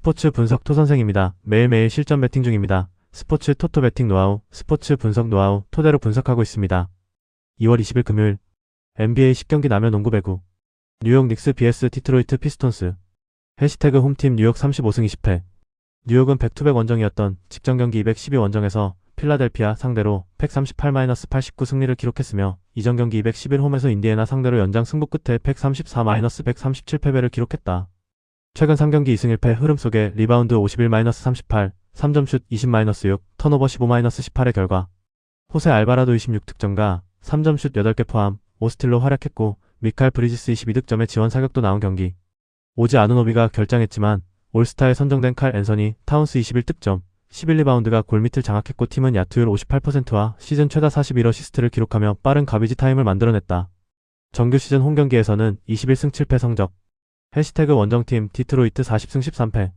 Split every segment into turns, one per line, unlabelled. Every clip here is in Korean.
스포츠 분석 토선생입니다. 매일매일 실전 배팅 중입니다. 스포츠 토토 배팅 노하우, 스포츠 분석 노하우 토대로 분석하고 있습니다. 2월 20일 금요일 NBA 10경기 남녀 농구 배구 뉴욕 닉스 vs 디트로이트 피스톤스 해시태그 홈팀 뉴욕 35승 20패 뉴욕은 백투백 원정이었던 직전 경기 212 원정에서 필라델피아 상대로 138-89 승리를 기록했으며 이전 경기 211 홈에서 인디애나 상대로 연장 승부 끝에 134-137 패배를 기록했다. 최근 3경기 2승 1패 흐름 속에 리바운드 51-38, 3점슛 20-6, 턴오버 15-18의 결과 호세 알바라도 26득점과 3점슛 8개 포함 5스틸로 활약했고 미칼 브리지스 22득점의 지원 사격도 나온 경기. 오지 아누노비가 결장했지만 올스타에 선정된 칼 앤서니 타운스 21득점, 11리바운드가 골밑을 장악했고 팀은 야투율 58%와 시즌 최다 41어시스트를 기록하며 빠른 가비지 타임을 만들어냈다. 정규 시즌 홈경기에서는 21승 7패 성적. 해시태그 원정팀 디트로이트 40승 13패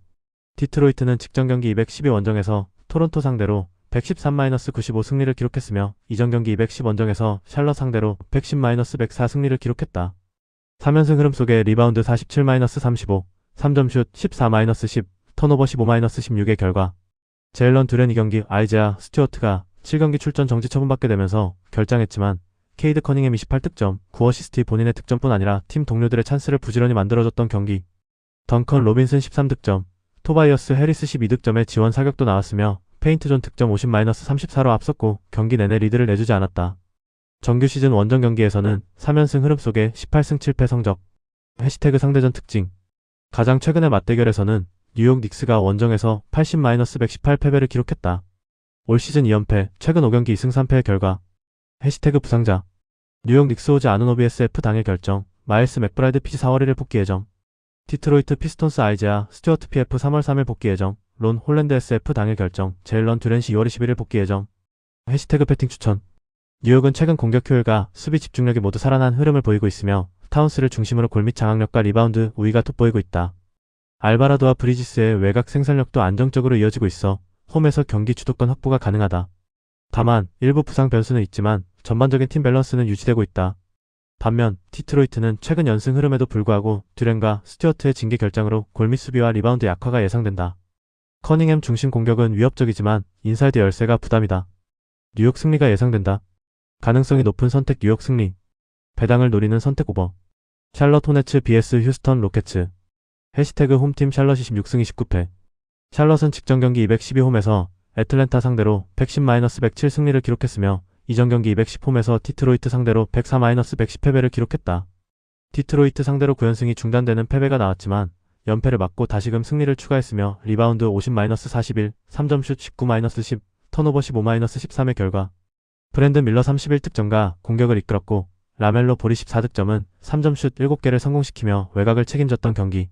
디트로이트는 직전 경기 212 원정에서 토론토 상대로 113-95 승리를 기록했으며 이전 경기 210 원정에서 샬럿 상대로 110-104 승리를 기록했다. 3연승 흐름 속에 리바운드 47-35, 3점슛 14-10, 턴오버 15-16의 결과 제일런 듀렌 2경기 아이제아 스튜어트가 7경기 출전 정지 처분받게 되면서 결장했지만 케이드 커닝햄 28득점, 9어시스트 본인의 득점뿐 아니라 팀 동료들의 찬스를 부지런히 만들어줬던 경기. 덩컨 로빈슨 13득점, 토바이어스 해리스 12득점의 지원 사격도 나왔으며 페인트존 득점 50-34로 앞섰고 경기 내내 리드를 내주지 않았다. 정규 시즌 원정 경기에서는 3연승 흐름 속에 18승 7패 성적. 해시태그 상대전 특징. 가장 최근의 맞대결에서는 뉴욕 닉스가 원정에서 80-118 패배를 기록했다. 올 시즌 2연패, 최근 5경기 2승 3패의 결과. 해시태그 부상자. 뉴욕 닉스 오지 아누노비 SF 당일 결정, 마일스 맥브라이드 피지 4월 1일 복귀 예정. 디트로이트 피스톤스 아이제아 스튜어트 PF 3월 3일 복귀 예정. 론 홀랜드 SF 당일 결정, 제일런 듀렌시 2월 21일 복귀 예정. 해시태그 배팅 추천. 뉴욕은 최근 공격 효율과 수비 집중력이 모두 살아난 흐름을 보이고 있으며 타운스를 중심으로 골밑 장악력과 리바운드 우위가 돋보이고 있다. 알바라도와 브리지스의 외곽 생산력도 안정적으로 이어지고 있어 홈에서 경기 주도권 확보가 가능하다. 다만 일부 부상 변수는 있지만 전반적인 팀 밸런스는 유지되고 있다. 반면 디트로이트는 최근 연승 흐름에도 불구하고 듀렌과 스튜어트의 징계 결장으로 골밑 수비와 리바운드 약화가 예상된다. 커닝햄 중심 공격은 위협적이지만 인사이드 열세가 부담이다. 뉴욕 승리가 예상된다. 가능성이 높은 선택 뉴욕 승리. 배당을 노리는 선택 오버. 샬럿 호네츠 vs 휴스턴 로켓츠. 해시태그 홈팀 샬럿 26승 29패. 샬럿은 직전 경기 212 홈에서 애틀랜타 상대로 110-107 승리를 기록했으며 이전 경기 210 홈에서 디트로이트 상대로 104-110 패배를 기록했다. 디트로이트 상대로 9연승이 중단되는 패배가 나왔지만 연패를 막고 다시금 승리를 추가했으며 리바운드 50-41, 3점슛 19-10, 턴오버 15-13의 결과 브랜든 밀러 31득점과 공격을 이끌었고 라멜로 볼이 14득점은 3점슛 7개를 성공시키며 외곽을 책임졌던 경기.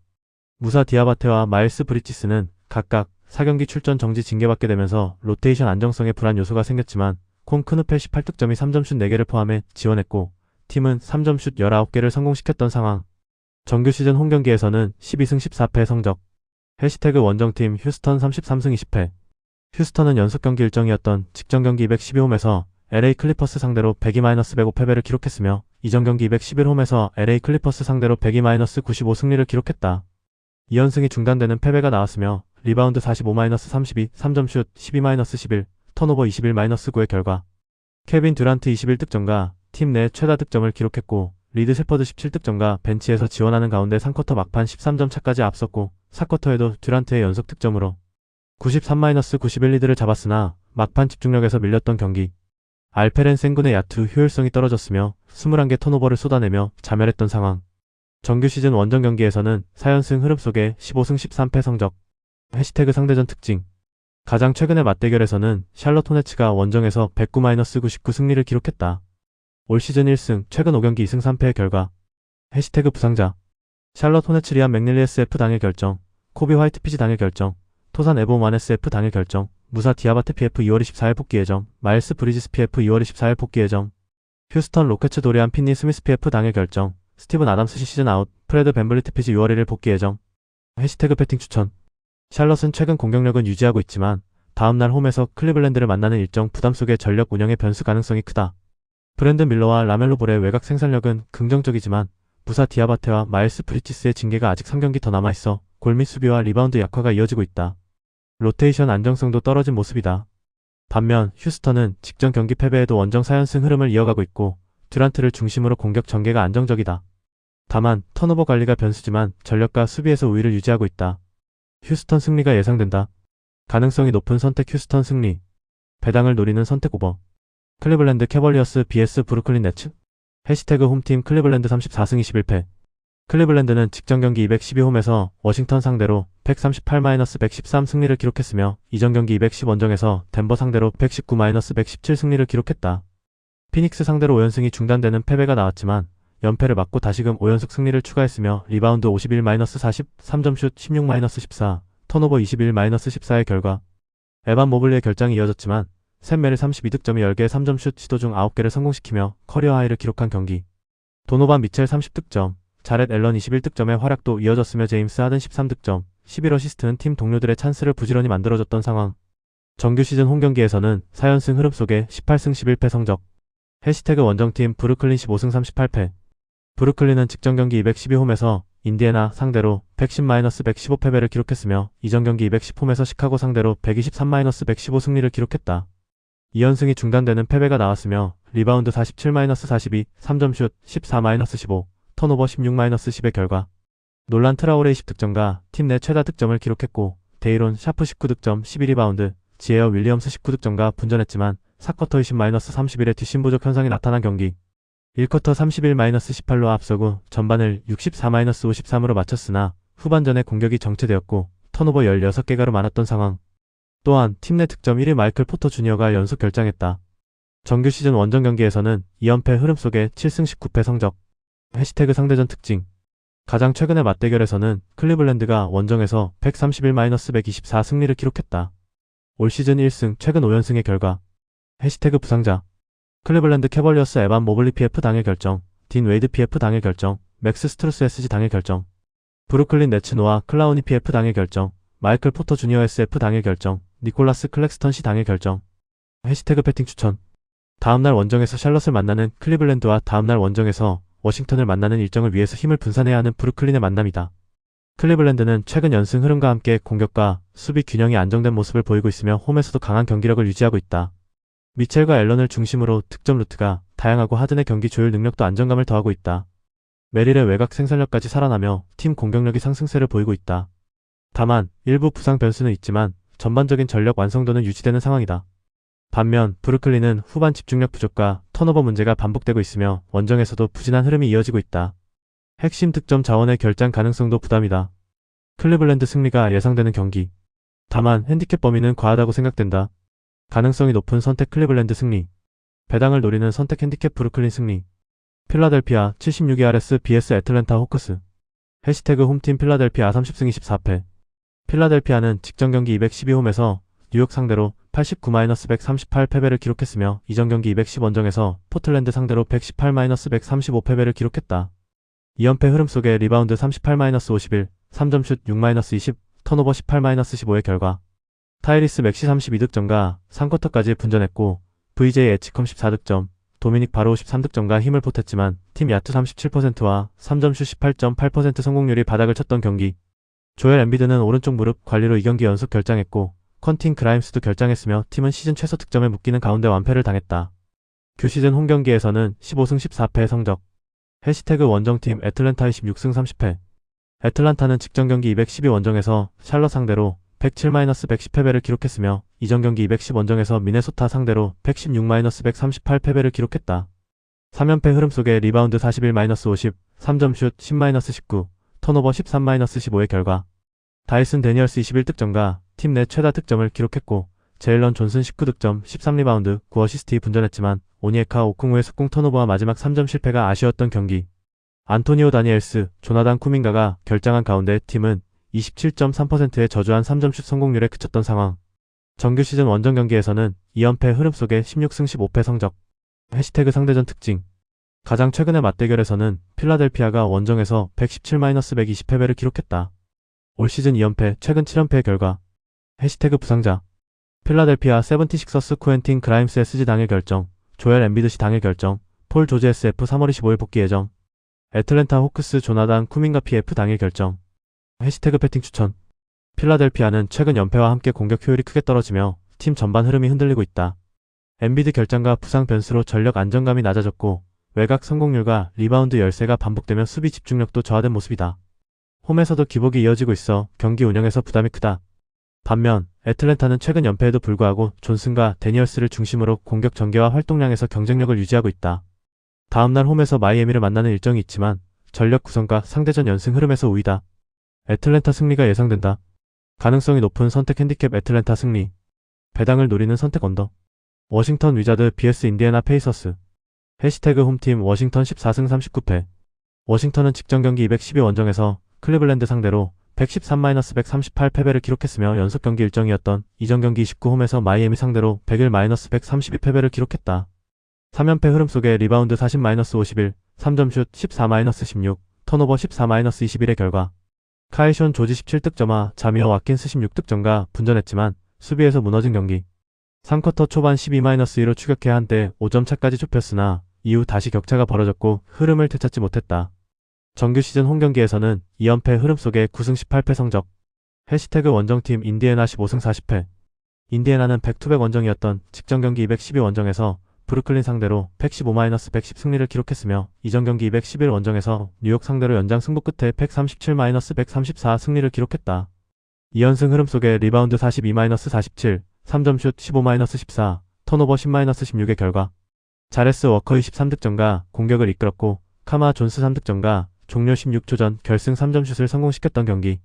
무사 디아바테와 마일스 브리지스는 각각 4경기 출전 정지 징계받게 되면서 로테이션 안정성에 불안 요소가 생겼지만 콩 크누펠 18득점이 3점슛 4개를 포함해 지원했고 팀은 3점슛 19개를 성공시켰던 상황. 정규 시즌 홈경기에서는 12승 14패 성적. 해시태그 원정팀 휴스턴 33승 20패. 휴스턴은 연속 경기 일정이었던 직전 경기 212 홈에서 LA 클리퍼스 상대로 102-105 패배를 기록했으며 이전 경기 211 홈에서 LA 클리퍼스 상대로 102-95 승리를 기록했다. 2연승이 중단되는 패배가 나왔으며 리바운드 45-32, 3점슛 12-11, 턴오버 21-9의 결과 케빈 듀란트 21득점과 팀 내 최다 득점을 기록했고 리드 셰퍼드 17득점과 벤치에서 지원하는 가운데 3쿼터 막판 13점 차까지 앞섰고 4쿼터에도 듀란트의 연속 득점으로 93-91 리드를 잡았으나 막판 집중력에서 밀렸던 경기. 알페렌 생군의 야투 효율성이 떨어졌으며 21개 턴오버를 쏟아내며 자멸했던 상황. 정규 시즌 원정 경기에서는 4연승 흐름 속에 15승 13패 성적. 해시태그 상대전 특징. 가장 최근의 맞대결에서는 샬럿 호네츠가 원정에서 109-99 승리를 기록했다. 올 시즌 1승, 최근 5경기 2승 3패의 결과. 해시태그 부상자. 샬럿 호네츠 리안 맥닐리 SF 당일 결정, 코비 화이트 피지 당일 결정, 토산 에본 SF 당일 결정, 무사 디아바테 PF 2월 24일 복귀 예정, 마일스 브리지스 PF 2월 24일 복귀 예정, 휴스턴 로켓츠 도리안 핀니 스미스 PF 당일 결정, 스티븐 아담스 시즌 아웃, 프레드 벤블리트 피지 6월 1일 복귀 예정. 해시태그 배팅 추천. 샬럿은 최근 공격력은 유지하고 있지만 다음날 홈에서 클리블랜드를 만나는 일정 부담 속에 전력 운영의 변수 가능성이 크다. 브랜든 밀러와 라멜로 볼의 외곽 생산력은 긍정적이지만 무사 디아바테와 마일스 브리지스의 징계가 아직 3경기 더 남아있어 골밑 수비와 리바운드 약화가 이어지고 있다. 로테이션 안정성도 떨어진 모습이다. 반면 휴스턴은 직전 경기 패배에도 원정 4연승 흐름을 이어가고 있고 듀란트를 중심으로 공격 전개가 안정적이다. 다만 턴오버 관리가 변수지만 전력과 수비에서 우위를 유지하고 있다. 휴스턴 승리가 예상된다. 가능성이 높은 선택 휴스턴 승리. 배당을 노리는 선택 오버. 클리블랜드 캐벌리어스 vs 브루클린 네츠. 해시태그 홈팀 클리블랜드 34승 21패. 클리블랜드는 직전 경기 212홈에서 워싱턴 상대로 138-113 승리를 기록했으며 이전 경기 210 원정에서 덴버 상대로 119-117 승리를 기록했다. 피닉스 상대로 5연승이 중단되는 패배가 나왔지만 연패를 막고 다시금 5연속 승리를 추가했으며 리바운드 51-40, 3점슛 16-14, 턴오버 21-14의 결과 에반 모블리의 결장이 이어졌지만 샘 메리 32득점이 10개의 3점슛 시도 중 9개를 성공시키며 커리어 하이를 기록한 경기. 도노반 미첼 30득점, 자렛 앨런 21득점의 활약도 이어졌으며 제임스 하든 13득점, 11어시스트는 팀 동료들의 찬스를 부지런히 만들어줬던 상황. 정규 시즌 홈경기에서는 4연승 흐름 속에 18승 11패 성적. 해시태그 원정팀 브루클린 15승 38패. 브루클린은 직전 경기 212홈에서 인디애나 상대로 110-115 패배를 기록했으며 이전 경기 210홈에서 시카고 상대로 123-115 승리를 기록했다. 2연승이 중단되는 패배가 나왔으며 리바운드 47-42, 3점슛 14-15, 턴오버 16-10의 결과 놀란 트라오레 20득점과 팀 내 최다 득점을 기록했고 데이론 샤프 19득점 11리바운드, 지에어 윌리엄스 19득점과 분전했지만 4쿼터 20-31의 뒷심 부족 현상이 나타난 경기. 1쿼터 31-18로 앞서고 전반을 64-53으로 마쳤으나 후반전에 공격이 정체되었고 턴오버 16개가로 많았던 상황. 또한 팀 내 득점 1위 마이클 포터 주니어가 연속 결장했다. 정규 시즌 원정 경기에서는 2연패 흐름 속에 7승 19패 성적. 해시태그 상대전 특징. 가장 최근의 맞대결에서는 클리블랜드가 원정에서 131-124 승리를 기록했다. 올 시즌 1승, 최근 5연승의 결과. 해시태그 부상자. 클리블랜드 캐벌리어스 에반 모블리 PF 당일 결정, 딘 웨이드 PF 당일 결정, 맥스 스트루스 SG 당일 결정. 브루클린 네츠 노아 클라우니 PF 당일 결정, 마이클 포터 주니어 SF 당일 결정, 니콜라스 클렉스턴 씨 당일 결정. 해시태그 배팅 추천. 다음날 원정에서 샬럿을 만나는 클리블랜드와 다음날 원정에서 워싱턴을 만나는 일정을 위해서 힘을 분산해야 하는 브루클린의 만남이다. 클리블랜드는 최근 연승 흐름과 함께 공격과 수비 균형이 안정된 모습을 보이고 있으며 홈에서도 강한 경기력을 유지하고 있다. 미첼과 앨런을 중심으로 득점 루트가 다양하고 하든의 경기 조율 능력도 안정감을 더하고 있다. 메릴의 외곽 생산력까지 살아나며 팀 공격력이 상승세를 보이고 있다. 다만 일부 부상 변수는 있지만 전반적인 전력 완성도는 유지되는 상황이다. 반면 브루클린은 후반 집중력 부족과 턴오버 문제가 반복되고 있으며 원정에서도 부진한 흐름이 이어지고 있다. 핵심 득점 자원의 결장 가능성도 부담이다. 클리블랜드 승리가 예상되는 경기. 다만 핸디캡 범위는 과하다고 생각된다. 가능성이 높은 선택 클리블랜드 승리. 배당을 노리는 선택 핸디캡 브루클린 승리. 필라델피아 76-RS vs 애틀랜타 호크스. 해시태그 홈팀 필라델피아 30승 24패. 필라델피아는 직전 경기 212홈에서 뉴욕 상대로 89-138 패배를 기록했으며 이전 경기 210 원정에서 포틀랜드 상대로 118-135 패배를 기록했다. 2연패 흐름 속에 리바운드 38-51, 3점슛 6-20, 턴오버 18-15의 결과 타이리스 맥시 32득점과 3쿼터까지 분전했고 VJ 에치컴 14득점, 도미닉 바로우 13득점과 힘을 보탰지만 팀 야투 37%와 3점슛 18.8% 성공률이 바닥을 쳤던 경기. 조엘 엠비드는 오른쪽 무릎 관리로 2경기 연속 결장했고 퀀틴 그라임스도 결장했으며 팀은 시즌 최소 득점에 묶이는 가운데 완패를 당했다. 규시즌 홈경기에서는 15승 14패의 성적. 해시태그 원정팀 애틀랜타 26승 30패. 애틀란타는 직전 경기 212 원정에서 샬럿 상대로 107-110 패배를 기록했으며 이전 경기 210 원정에서 미네소타 상대로 116-138 패배를 기록했다. 3연패 흐름 속에 리바운드 41-50, 3점슛 10-19, 턴오버 13-15의 결과 다이슨 데니얼스 21득점과 팀 내 최다 득점을 기록했고 제일런 존슨 19득점, 13리바운드, 9어시스트 분전했지만 오니에카 오쿵우의 속공 턴오버와 마지막 3점 실패가 아쉬웠던 경기. 안토니오 다니엘스, 조나단 쿠민가가 결장한 가운데 팀은 27.3%의 저조한 3점슛 성공률에 그쳤던 상황. 정규 시즌 원정 경기에서는 2연패 흐름 속에 16승 15패 성적. 해시태그 상대전 특징. 가장 최근의 맞대결에서는 필라델피아가 원정에서 117-120 패배를 기록했다. 올 시즌 2연패, 최근 7연패의 결과. 해시태그 부상자. 필라델피아 세븐티식서스 쿠엔틴 그라임스 SG 당일 결정, 조엘 엠비드 시 당일 결정, 폴 조지 SF 3월 25일 복귀 예정. 애틀랜타 호크스 조나단 쿠민가 PF 당일 결정. 해시태그 배팅 추천. 필라델피아는 최근 연패와 함께 공격 효율이 크게 떨어지며 팀 전반 흐름이 흔들리고 있다. 엔비드 결장과 부상 변수로 전력 안정감이 낮아졌고 외곽 성공률과 리바운드 열세가 반복되며 수비 집중력도 저하된 모습이다. 홈에서도 기복이 이어지고 있어 경기 운영에서 부담이 크다. 반면 애틀랜타는 최근 연패에도 불구하고 존슨과 데니얼스를 중심으로 공격 전개와 활동량에서 경쟁력을 유지하고 있다. 다음날 홈에서 마이애미를 만나는 일정이 있지만 전력 구성과 상대전 연승 흐름에서 우위다. 애틀랜타 승리가 예상된다. 가능성이 높은 선택 핸디캡 애틀랜타 승리. 배당을 노리는 선택 언더. 워싱턴 위자드 vs 인디애나 페이서스. 해시태그 홈팀 워싱턴 14승 39패. 워싱턴은 직전 경기 212 원정에서 클리블랜드 상대로 113-138 패배를 기록했으며 연속 경기 일정이었던 이전 경기 29 홈에서 마이애미 상대로 101-132 패배를 기록했다. 3연패 흐름 속에 리바운드 40-51, 3점슛 14-16, 턴오버 14-21의 결과 카이션 조지 17득점과 자미어 와킨스 16득점과 분전했지만 수비에서 무너진 경기. 3쿼터 초반 12-2로 추격해 한때 5점 차까지 좁혔으나 이후 다시 격차가 벌어졌고 흐름을 되찾지 못했다. 정규 시즌 홈경기에서는 2연패 흐름 속에 9승 18패 성적. 해시태그 원정팀 인디애나 15승 40패. 인디애나는 백투백 원정이었던 직전 경기 212 원정에서 브루클린 상대로 115-110 승리를 기록했으며 이전 경기 211 원정에서 뉴욕 상대로 연장 승부 끝에 137-134 승리를 기록했다. 2연승 흐름 속에 리바운드 42-47, 3점슛 15-14, 턴오버 10-16의 결과 자레스 워커 23득점과 공격을 이끌었고 카마 존스 3득점과 종료 16초 전 결승 3점슛을 성공시켰던 경기.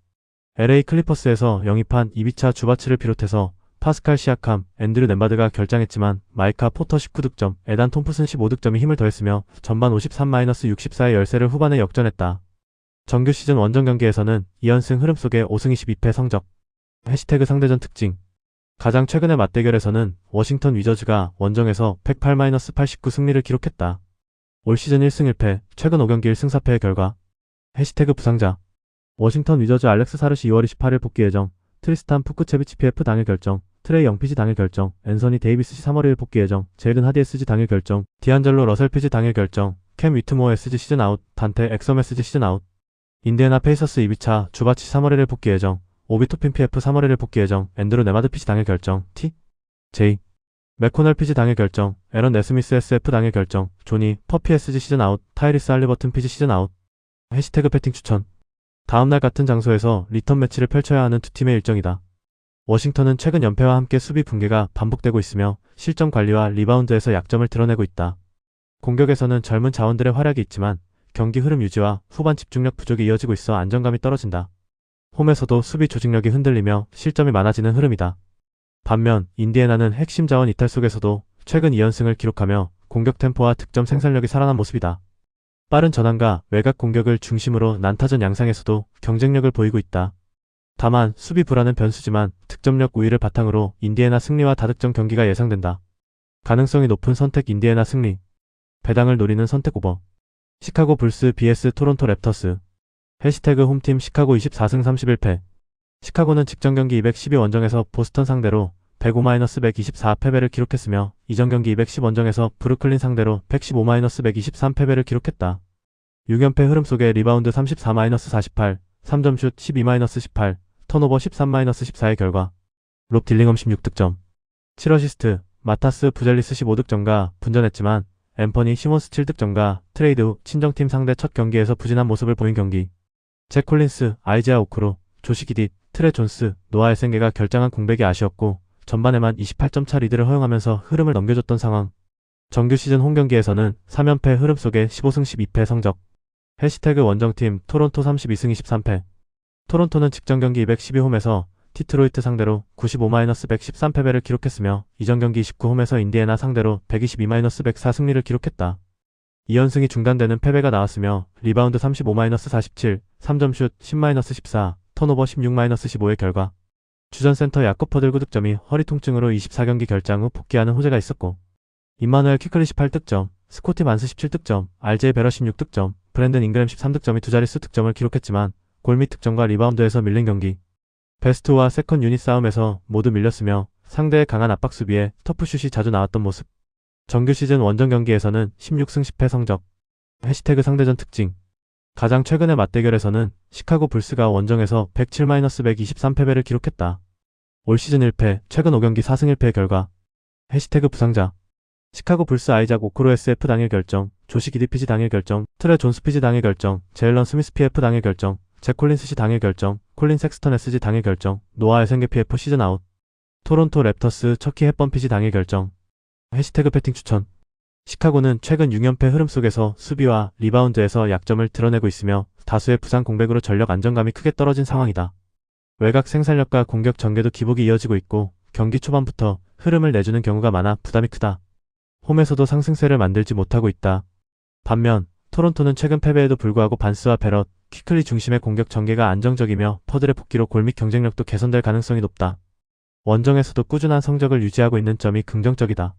LA 클리퍼스에서 영입한 이비차 주바츠를 비롯해서 파스칼 시아캄, 앤드류 nem바드가 결장했지만 마이카 포터 19득점, 에단 톰프슨 15득점이 힘을 더했으며 전반 53-64의 열세를 후반에 역전했다. 정규 시즌 원정 경기에서는 2연승 흐름 속에 5승 22패 성적. 해시태그 상대전 특징. 가장 최근의 맞대결에서는 워싱턴 위저즈가 원정에서 108-89 승리를 기록했다. 올 시즌 1승 1패, 최근 5경기 1승 4패의 결과. 해시태그 부상자. 워싱턴 위저즈 알렉스 사르시 2월 28일 복귀 예정, 트리스탄 푸크체비치 PF 당일 결정, 트레이 영피지 당일 결정, 앤서니 데이비스 시 3월 1일 복귀 예정, 제일든 하디 SG 당일 결정, 디안젤로 러셀 피지 당일 결정, 캠 위트모 SG 시즌 아웃, 단테 엑섬 SG 시즌 아웃. 인디애나 페이서스 2비차 주바치 3월 1일 복귀 예정, 오비 토핀 PF 3월 1일 복귀 예정, 앤드루 네마드 피지 당일 결정, T. J. 맥코넬 피지 당일 결정, 에런 네스미스 SF 당일 결정, 조니 퍼피 SG 시즌 아웃, 타이리스 할리버튼 피지 시즌 아웃. 해시태그 배팅 추천. 다음날 같은 장소에서 리턴 매치를 펼쳐야 하는 두 팀의 일정이다. 워싱턴은 최근 연패와 함께 수비 붕괴가 반복되고 있으며 실점 관리와 리바운드에서 약점을 드러내고 있다. 공격에서는 젊은 자원들의 활약이 있지만 경기 흐름 유지와 후반 집중력 부족이 이어지고 있어 안정감이 떨어진다. 홈에서도 수비 조직력이 흔들리며 실점이 많아지는 흐름이다. 반면 인디애나는 핵심 자원 이탈 속에서도 최근 2연승을 기록하며 공격 템포와 득점 생산력이 살아난 모습이다. 빠른 전환과 외곽 공격을 중심으로 난타전 양상에서도 경쟁력을 보이고 있다. 다만 수비 불안은 변수지만 득점력 우위를 바탕으로 인디애나 승리와 다득점 경기가 예상된다. 가능성이 높은 선택 인디애나 승리. 배당을 노리는 선택 오버. 시카고 불스 vs 토론토 랩터스. 해시태그 홈팀 시카고 24승 31패. 시카고는 직전 경기 212 원정에서 보스턴 상대로 105-124 패배를 기록했으며 이전 경기 210 원정에서 브루클린 상대로 115-123 패배를 기록했다. 6연패 흐름 속에 리바운드 34-48, 3점슛 12-18, 턴오버 13-14의 결과 롭 딜링엄 16득점, 7어시스트, 마타스 부젤리스 15득점과 분전했지만 앰퍼니 시몬스 7득점과 트레이드 후 친정팀 상대 첫 경기에서 부진한 모습을 보인 경기. 잭 콜린스, 아이제아 오크로, 조시 기딧, 트레 존스, 노아 에센게가 결장한 공백이 아쉬웠고 전반에만 28점 차 리드를 허용하면서 흐름을 넘겨줬던 상황. 정규 시즌 홈경기에서는 3연패 흐름 속에 15승 12패 성적. 해시태그 원정팀 토론토 32승 23패. 토론토는 직전 경기 212 홈에서 디트로이트 상대로 95-113 패배를 기록했으며 이전 경기 29 홈에서 인디애나 상대로 122-104 승리를 기록했다. 2연승이 중단되는 패배가 나왔으며 리바운드 35-47, 3점슛 10-14, 턴오버 16-15의 결과 주전 센터 야콥 퍼들 9득점이 허리 통증으로 24경기 결장 후 복귀하는 호재가 있었고 임마누엘 퀴클리 18득점, 스코티 만스 17득점, RJ 베러 16득점, 브랜든 잉그램 13득점이 두 자릿수 득점을 기록했지만 골밑 득점과 리바운드에서 밀린 경기. 베스트와 세컨 유닛 싸움에서 모두 밀렸으며 상대의 강한 압박 수비에 터프슛이 자주 나왔던 모습. 정규 시즌 원정 경기에서는 16승 10패 성적. 해시태그 상대전 특징. 가장 최근의 맞대결에서는 시카고 불스가 원정에서 107-123 패배를 기록했다. 올 시즌 1패, 최근 5경기 4승 1패의 결과. 해시태그 부상자. 시카고 불스 아이작 오코로 SF 당일 결정, 조시 기디피지 당일 결정, 트레 존스 피지 당일 결정, 제일런 스미스 PF 당일 결정, 잭 콜린스 씨 당일 결정, 콜린 섹스턴 SG 당일 결정, 노아 에생게 PF 시즌 아웃. 토론토 랩터스 척키 햇번 피지 당일 결정. 해시태그 패팅 추천. 시카고는 최근 6연패 흐름 속에서 수비와 리바운드에서 약점을 드러내고 있으며 다수의 부상 공백으로 전력 안정감이 크게 떨어진 상황이다. 외곽 생산력과 공격 전개도 기복이 이어지고 있고 경기 초반부터 흐름을 내주는 경우가 많아 부담이 크다. 홈에서도 상승세를 만들지 못하고 있다. 반면 토론토는 최근 패배에도 불구하고 반스와 베럿, 퀴클리 중심의 공격 전개가 안정적이며 퍼들의 복귀로 골밑 경쟁력도 개선될 가능성이 높다. 원정에서도 꾸준한 성적을 유지하고 있는 점이 긍정적이다.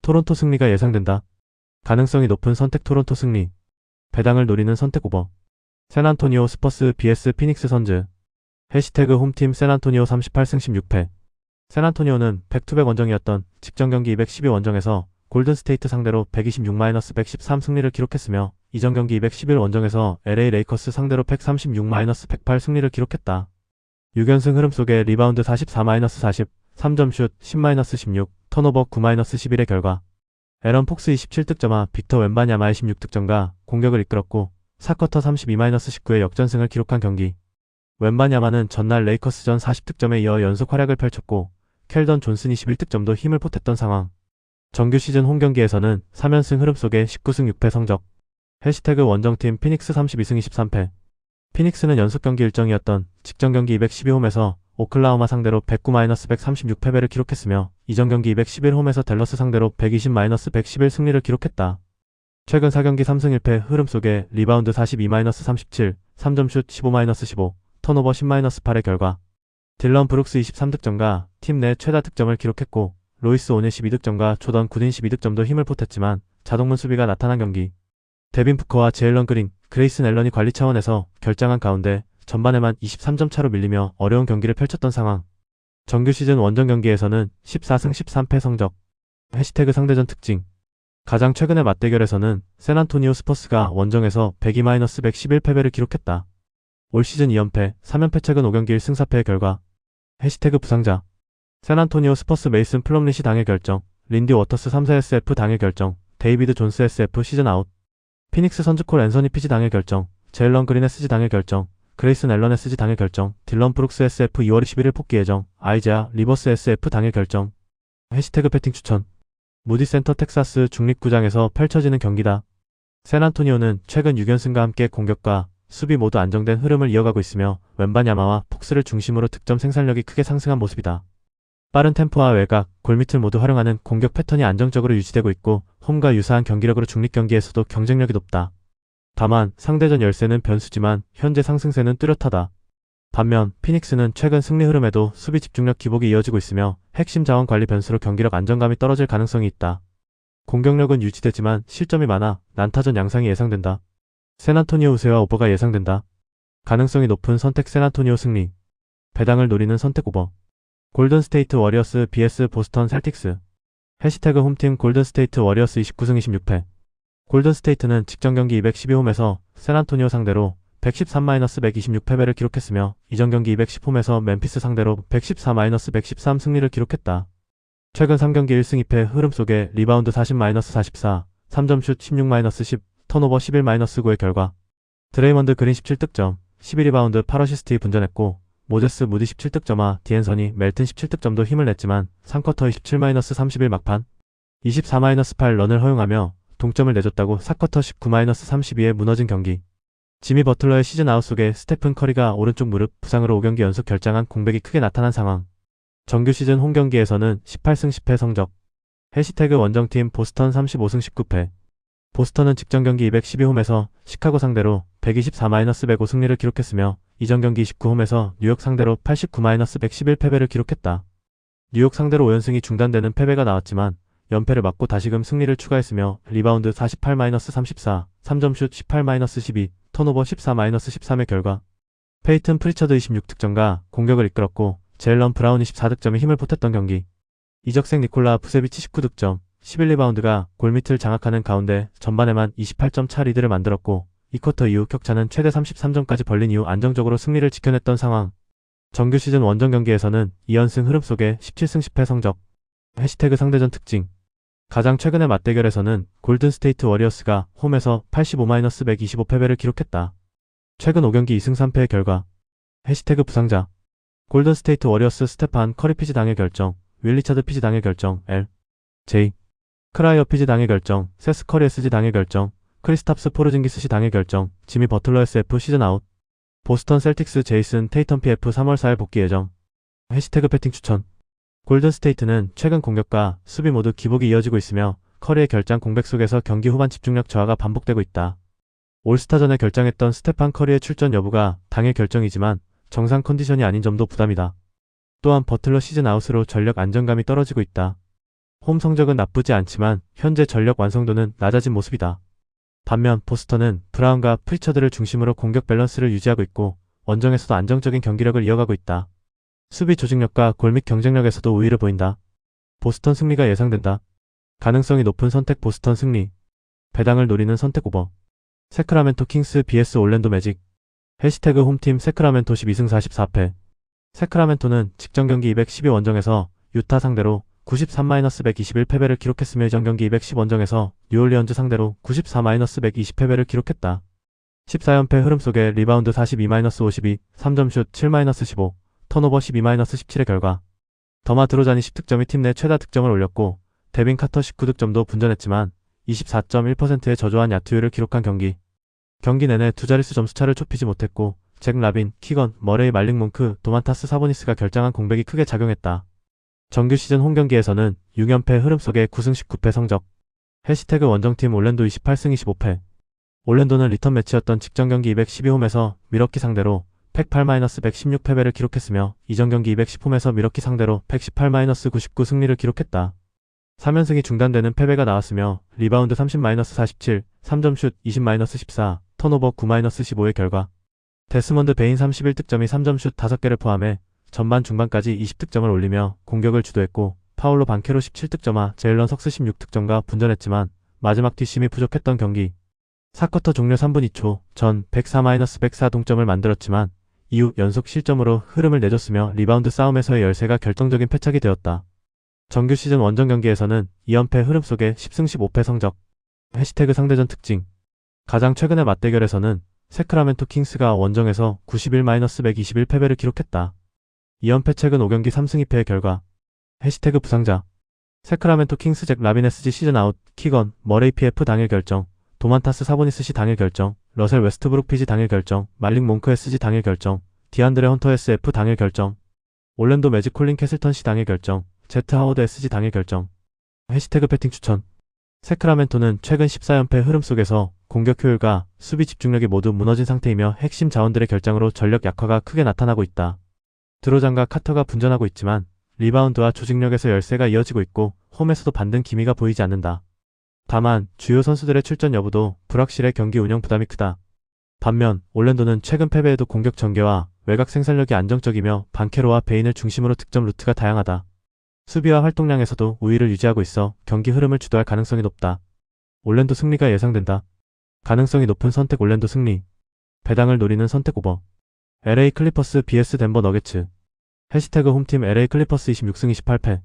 토론토 승리가 예상된다. 가능성이 높은 선택 토론토 승리. 배당을 노리는 선택 오버. 샌안토니오 스퍼스 vs 피닉스 선즈. 해시태그 홈팀 샌안토니오 38승 16패. 샌안토니오는 백투백 원정이었던 직전 경기 212 원정에서 골든스테이트 상대로 126-113 승리를 기록했으며 이전 경기 211 원정에서 LA 레이커스 상대로 136-108 승리를 기록했다. 6연승 흐름 속에 리바운드 44-40, 3점슛 10-16, 턴오버 9-11의 결과. 에런 폭스 27득점과 빅터 웬바냐마의 16득점과 공격을 이끌었고 4쿼터 32-19의 역전승을 기록한 경기. 웬바냐마는 전날 레이커스전 40득점에 이어 연속 활약을 펼쳤고 켈던 존슨 21득점도 힘을 보탰던 상황. 정규 시즌 홈경기에서는 3연승 흐름 속에 19승 6패 성적. 해시태그 원정팀 피닉스 32승 23패. 피닉스는 연속 경기 일정이었던 직전 경기 212홈에서 오클라호마 상대로 109-136 패배를 기록했으며 이전 경기 211홈에서 댈러스 상대로 120-111 승리를 기록했다. 최근 4경기 3승 1패 흐름 속에 리바운드 42-37, 3점슛 15-15, 턴오버 10-8의 결과. 딜런 브룩스 23득점과 팀 내 최다 득점을 기록했고 로이스 오닐 12득점과 조던 구딘 12득점도 힘을 보탰지만 자동문 수비가 나타난 경기. 데빈 부커와 제일런 그린, 그레이슨 앨런이 관리 차원에서 결장한 가운데 전반에만 23점 차로 밀리며 어려운 경기를 펼쳤던 상황. 정규 시즌 원정 경기에서는 14승 13패 성적. 해시태그 상대전 특징. 가장 최근의 맞대결에서는 샌안토니오 스퍼스가 원정에서 102-111 패배를 기록했다. 올 시즌 2연패, 3연패 최근 5경기 1승 4패의 결과. 해시태그 부상자. 샌안토니오 스퍼스 메이슨 플럼릿이 당일 결정, 린디 워터스 3세 SF 당일 결정, 데이비드 존스 SF 시즌 아웃. 피닉스 선즈콜 앤서니 피지 당일 결정, 제일런 그린 SG 당일 결정, 그레이슨 앨런 SG 당일 결정, 딜런 브룩스 SF 2월 21일 복귀 예정, 아이제아 리버스 SF 당일 결정. 해시태그 패팅 추천. 무디 센터 텍사스 중립구장에서 펼쳐지는 경기다. 샌안토니오는 최근 6연승과 함께 공격과 수비 모두 안정된 흐름을 이어가고 있으며 웬바냐마와 폭스를 중심으로 득점 생산력이 크게 상승한 모습이다. 빠른 템포와 외곽, 골밑을 모두 활용하는 공격 패턴이 안정적으로 유지되고 있고 홈과 유사한 경기력으로 중립 경기에서도 경쟁력이 높다. 다만 상대전 열세는 변수지만 현재 상승세는 뚜렷하다. 반면 피닉스는 최근 승리 흐름에도 수비 집중력 기복이 이어지고 있으며 핵심 자원 관리 변수로 경기력 안정감이 떨어질 가능성이 있다. 공격력은 유지되지만 실점이 많아 난타전 양상이 예상된다. 샌안토니오 우세와 오버가 예상된다. 가능성이 높은 선택 샌안토니오 승리. 배당을 노리는 선택 오버. 골든스테이트 워리어스 vs 보스턴 셀틱스. 해시태그 홈팀 골든스테이트 워리어스 29승 26패. 골든스테이트는 직전 경기 212홈에서 샌안토니오 상대로 113-126 패배를 기록했으며 이전 경기 210홈에서 멤피스 상대로 114-113 승리를 기록했다. 최근 3경기 1승 2패 흐름 속에 리바운드 40-44, 3점슛 16-10, 턴오버 11-9의 결과. 드레이먼드 그린 17득점, 12리바운드 8어시스트에 분전했고 모제스 무디 17득점과 디앤서니 멜튼 17득점도 힘을 냈지만 3쿼터 27-31 막판 24-8 런을 허용하며 동점을 내줬다고 4쿼터 19-32에 무너진 경기. 지미 버틀러의 시즌 아웃 속에 스테픈 커리가 오른쪽 무릎 부상으로 5경기 연속 결장한 공백이 크게 나타난 상황. 정규 시즌 홈경기에서는 18승 10패 성적. 해시태그 원정팀 보스턴 35승 19패. 보스턴은 직전 경기 212홈에서 시카고 상대로 124-105 승리를 기록했으며 이전 경기 29홈에서 뉴욕 상대로 89-111 패배를 기록했다. 뉴욕 상대로 5연승이 중단되는 패배가 나왔지만 연패를 막고 다시금 승리를 추가했으며 리바운드 48-34, 3점슛 18-12, 턴오버 14-13의 결과. 페이튼 프리처드 26득점과 공격을 이끌었고 제일런 브라운 24득점에 힘을 보탰던 경기. 이적생 니콜라 부세비치 19득점, 11리바운드가 골밑을 장악하는 가운데 전반에만 28점 차 리드를 만들었고 2쿼터 이후 격차는 최대 33점까지 벌린 이후 안정적으로 승리를 지켜냈던 상황. 정규 시즌 원정 경기에서는 2연승 흐름 속에 17승 10패 성적. 해시태그 상대전 특징. 가장 최근의 맞대결에서는 골든스테이트 워리어스가 홈에서 85-125패배를 기록했다. 최근 5경기 2승 3패의 결과. 해시태그 부상자. 골든스테이트 워리어스 스테판 커리 피지 당일 결정, 윌 리차드 피지 당일 결정, J. 크라이어 피지 당일 결정, 세스 커리 SG 당일 결정, 크리스탑스 포르징기스 시 당일 결정, 지미 버틀러 SF 시즌 아웃. 보스턴 셀틱스 제이슨 테이텀 PF 3월 4일 복귀 예정. 해시태그 배팅 추천. 골든스테이트는 최근 공격과 수비 모두 기복이 이어지고 있으며 커리의 결장 공백 속에서 경기 후반 집중력 저하가 반복되고 있다. 올스타전에 결장했던 스테판 커리의 출전 여부가 당일 결정이지만 정상 컨디션이 아닌 점도 부담이다. 또한 버틀러 시즌 아웃으로 전력 안정감이 떨어지고 있다. 홈 성적은 나쁘지 않지만 현재 전력 완성도는 낮아진 모습이다. 반면 보스턴은 브라운과 프리처드를 중심으로 공격 밸런스를 유지하고 있고 원정에서도 안정적인 경기력을 이어가고 있다. 수비 조직력과 골 및 경쟁력에서도 우위를 보인다. 보스턴 승리가 예상된다. 가능성이 높은 선택 보스턴 승리. 배당을 노리는 선택 오버. 세크라멘토 킹스 vs 올랜도 매직. 해시태그 홈팀 세크라멘토 12승 44패. 세크라멘토는 직전 경기 212 원정에서 유타 상대로 93-121패배를 기록했으며 이전 경기 210 원정에서 뉴올리언즈 상대로 94-120패배를 기록했다. 14연패 흐름 속에 리바운드 42-52, 3점슛 7-15, 턴오버 12-17의 결과. 더마 드로잔이 10득점이 팀 내 최다 득점을 올렸고 데빈 카터 19득점도 분전했지만 24.1%의 저조한 야투율을 기록한 경기. 경기 내내 두 자릿수 점수차를 좁히지 못했고 잭 라빈, 키건, 머레이 말릭 몽크, 도만타스 사보니스가 결장한 공백이 크게 작용했다. 정규 시즌 홈경기에서는 6연패 흐름 속에 9승 19패 성적. 해시태그 원정팀 올랜도 28승 25패. 올랜도는 리턴 매치였던 직전 경기 212홈에서 미러키 상대로 108-116패배를 기록했으며 이전 경기 210홈에서 미러키 상대로 118-99 승리를 기록했다. 3연승이 중단되는 패배가 나왔으며 리바운드 30-47, 3점슛 20-14, 턴오버 9-15의 결과. 데스먼드 베인 31득점이 3점슛 5개를 포함해 전반 중반까지 20득점을 올리며 공격을 주도했고 파울로 반케로 17득점과 제일런 석스 16득점과 분전했지만 마지막 뒷심이 부족했던 경기. 4쿼터 종료 3분 2초 전 104-104 동점을 만들었지만 이후 연속 실점으로 흐름을 내줬으며 리바운드 싸움에서의 열세가 결정적인 패착이 되었다. 정규 시즌 원정 경기에서는 2연패 흐름 속에 10승 15패 성적. 해시태그 상대전 특징. 가장 최근의 맞대결에서는 세크라멘토 킹스가 원정에서 91-121패배를 기록했다. 2연패 최근 5경기 3승 2패의 결과. 해시태그 부상자. 세크라멘토 킹스 잭 라빈 SG 시즌 아웃, 키건, 머레이 PF 당일 결정, 도만타스 사보니스 시 당일 결정, 러셀 웨스트브룩 PG 당일 결정, 말릭 몽크 SG 당일 결정, 디안드레 헌터 SF 당일 결정, 올랜도 매직 콜린 캐슬턴 시 당일 결정, 제트 하워드 SG 당일 결정. 해시태그 배팅 추천. 세크라멘토는 최근 14연패 흐름 속에서 공격 효율과 수비 집중력이 모두 무너진 상태이며 핵심 자원들의 결장으로 전력 약화가 크게 나타나고 있다. 드로잔과 카터가 분전하고 있지만 리바운드와 조직력에서 열세가 이어지고 있고 홈에서도 반등 기미가 보이지 않는다. 다만 주요 선수들의 출전 여부도 불확실해 경기 운영 부담이 크다. 반면 올랜도는 최근 패배에도 공격 전개와 외곽 생산력이 안정적이며 반케로와 베인을 중심으로 득점 루트가 다양하다. 수비와 활동량에서도 우위를 유지하고 있어 경기 흐름을 주도할 가능성이 높다. 올랜도 승리가 예상된다. 가능성이 높은 선택 올랜도 승리. 배당을 노리는 선택 오버. LA 클리퍼스 vs 덴버 너게츠. 해시태그 홈팀 LA 클리퍼스 26승 28패.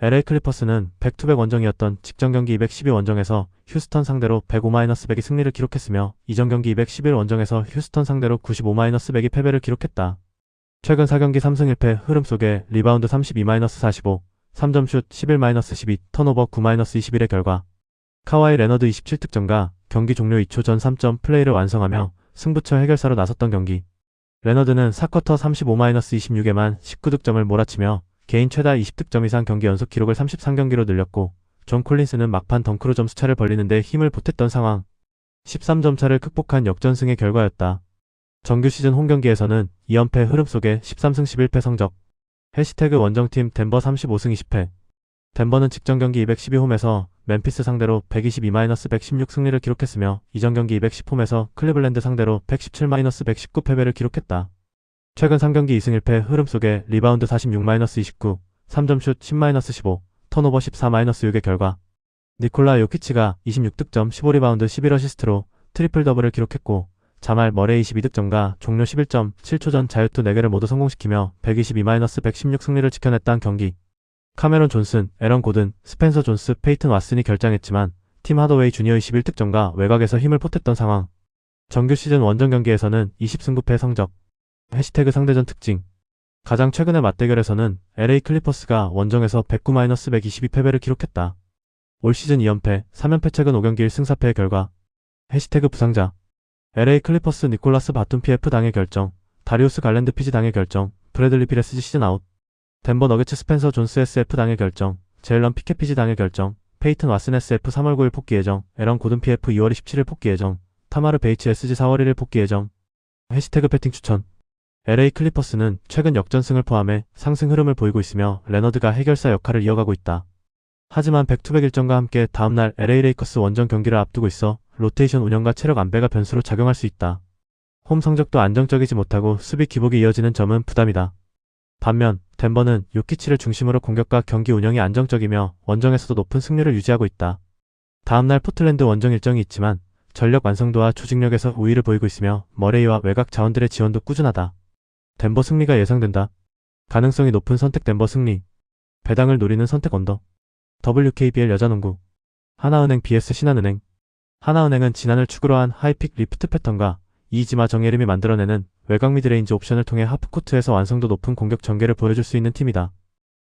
LA 클리퍼스는 백투백 원정이었던 직전 경기 212 원정에서 휴스턴 상대로 105-100의 승리를 기록했으며 이전 경기 211 원정에서 휴스턴 상대로 95-100의 패배를 기록했다. 최근 4경기 3승 1패 흐름 속에 리바운드 32-45, 3점슛 11-12, 턴오버 9-21의 결과. 카와이 레너드 27득점과 경기 종료 2초 전 3점 플레이를 완성하며 승부처 해결사로 나섰던 경기. 레너드는 4쿼터 35-26에만 19득점을 몰아치며 개인 최다 20득점 이상 경기 연속 기록을 33경기로 늘렸고 존 콜린스는 막판 덩크로 점수차를 벌리는데 힘을 보탰던 상황. 13점 차를 극복한 역전승의 결과였다. 정규 시즌 홈경기에서는 2연패 흐름 속에 13승 11패 성적. 해시태그 원정팀 덴버 35승 20패. 덴버는 직전 경기 212홈에서 멤피스 상대로 122-116 승리를 기록했으며 이전 경기 210홈에서 클리블랜드 상대로 117-119 패배를 기록했다. 최근 3경기 2승 1패 흐름 속에 리바운드 46-29, 3점슛 10-15, 턴오버 14-6의 결과. 니콜라 요키치가 26득점 15리바운드 11어시스트로 트리플 더블을 기록했고 자말 머레이 22득점과 종료 11.7초 전 자유투 4개를 모두 성공시키며 122-116 승리를 지켜냈다는 경기. 카메론 존슨, 에런 고든, 스펜서 존스, 페이튼 왓슨이 결장했지만 팀 하더웨이 주니어의 21득점과 외곽에서 힘을 보탰던 상황. 정규 시즌 원정 경기에서는 20승 9패 성적. 해시태그 상대전 특징. 가장 최근의 맞대결에서는 LA 클리퍼스가 원정에서 109-122 패배를 기록했다. 올 시즌 2연패, 3연패 최근 5경기 1승 4패의 결과. 해시태그 부상자. LA 클리퍼스 니콜라스 바툼 PF 당의 결정, 다리우스 갈랜드 피지 당의 결정, 브래들리 피레스지 시즌 아웃. 덴버 너게츠 스펜서 존스 SF 당의 결정, 제일런 피케 피지 당의 결정, 페이튼 왓슨 SF 3월 9일 복귀 예정, 에런 고든 PF 2월 27일 복귀 예정, 타마르 베이츠 SG 4월 1일 복귀 예정. 해시태그 배팅 추천. LA 클리퍼스는 최근 역전승을 포함해 상승 흐름을 보이고 있으며 레너드가 해결사 역할을 이어가고 있다. 하지만 백투백 일정과 함께 다음날 LA 레이커스 원정 경기를 앞두고 있어 로테이션 운영과 체력 안배가 변수로 작용할 수 있다. 홈 성적도 안정적이지 못하고 수비 기복이 이어지는 점은 부담이다. 반면 덴버는 요키치를 중심으로 공격과 경기 운영이 안정적이며 원정에서도 높은 승률을 유지하고 있다. 다음날 포틀랜드 원정 일정이 있지만 전력 완성도와 조직력에서 우위를 보이고 있으며 머레이와 외곽 자원들의 지원도 꾸준하다. 덴버 승리가 예상된다. 가능성이 높은 선택 덴버 승리. 배당을 노리는 선택 언더. WKBL 여자농구. 하나은행 vs 신한은행. 하나은행은 지난을 축으로 한 하이픽 리프트 패턴과 이지마 정예림이 만들어내는 외곽 미드레인지 옵션을 통해 하프코트에서 완성도 높은 공격 전개를 보여줄 수 있는 팀이다.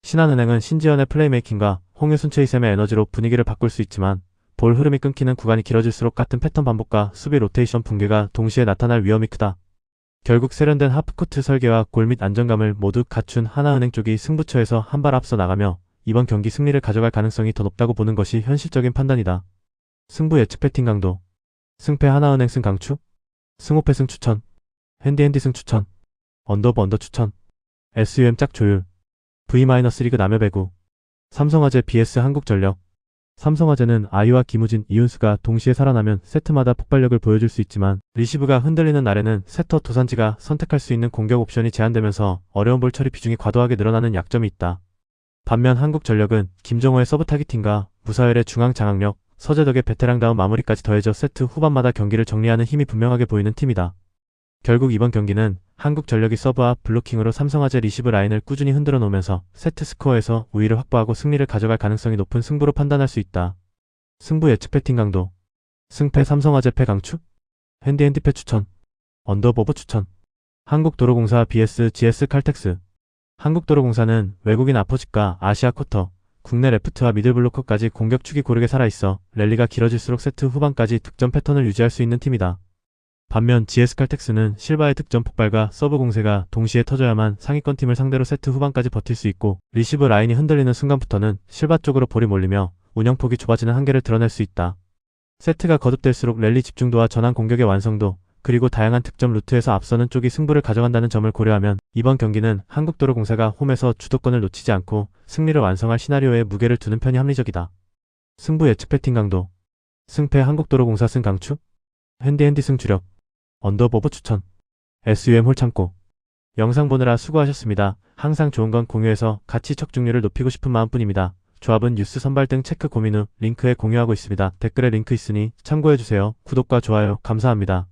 신한은행은 신지연의 플레이메이킹과 홍유순 최이샘의 에너지로 분위기를 바꿀 수 있지만 볼 흐름이 끊기는 구간이 길어질수록 같은 패턴 반복과 수비 로테이션 붕괴가 동시에 나타날 위험이 크다. 결국 세련된 하프코트 설계와 골 및 안정감을 모두 갖춘 하나은행 쪽이 승부처에서 한 발 앞서 나가며 이번 경기 승리를 가져갈 가능성이 더 높다고 보는 것이 현실적인 판단이다. 승부 예측 배팅 강도. 승패 하나은행 승 강추. 승호패 승 추천. 핸디핸디 승 추천. 언더브 언더 추천. SUM 짝 조율. V-리그 남여 배구. 삼성화재 vs 한국전력. 삼성화재는 아이와 김우진, 이윤수가 동시에 살아나면 세트마다 폭발력을 보여줄 수 있지만 리시브가 흔들리는 날에는 세터 도산지가 선택할 수 있는 공격 옵션이 제한되면서 어려운 볼 처리 비중이 과도하게 늘어나는 약점이 있다. 반면 한국전력은 김정호의 서브 타깃팅과 무사열의 중앙 장악력, 서재덕의 베테랑다운 마무리까지 더해져 세트 후반마다 경기를 정리하는 힘이 분명하게 보이는 팀이다. 결국 이번 경기는 한국전력이 서브와 블로킹으로 삼성화재 리시브 라인을 꾸준히 흔들어 놓으면서 세트 스코어에서 우위를 확보하고 승리를 가져갈 가능성이 높은 승부로 판단할 수 있다. 승부 예측 배팅 강도. 승패 삼성화재 패 강추. 핸디핸디 패 추천. 언더버버 추천. 한국도로공사 vs GS 칼텍스. 한국도로공사는 외국인 아포짓과 아시아 쿼터, 국내 레프트와 미들블로커까지 공격축이 고르게 살아있어 랠리가 길어질수록 세트 후반까지 득점 패턴을 유지할 수 있는 팀이다. 반면 GS칼텍스는 실바의 득점 폭발과 서브 공세가 동시에 터져야만 상위권 팀을 상대로 세트 후반까지 버틸 수 있고 리시브 라인이 흔들리는 순간부터는 실바 쪽으로 볼이 몰리며 운영폭이 좁아지는 한계를 드러낼 수 있다. 세트가 거듭될수록 랠리 집중도와 전환 공격의 완성도, 그리고 다양한 득점 루트에서 앞서는 쪽이 승부를 가져간다는 점을 고려하면 이번 경기는 한국도로공사가 홈에서 주도권을 놓치지 않고 승리를 완성할 시나리오에 무게를 두는 편이 합리적이다. 승부 예측 배팅 강도. 승패 한국도로공사 승 강추. 핸디핸디 승 주력. 언더버버 추천. SUM 홀창고. 영상 보느라 수고하셨습니다. 항상 좋은 건 공유해서 가치 척중률을 높이고 싶은 마음뿐입니다. 조합은 뉴스 선발 등 체크 고민 후 링크에 공유하고 있습니다. 댓글에 링크 있으니 참고해주세요. 구독과 좋아요 감사합니다.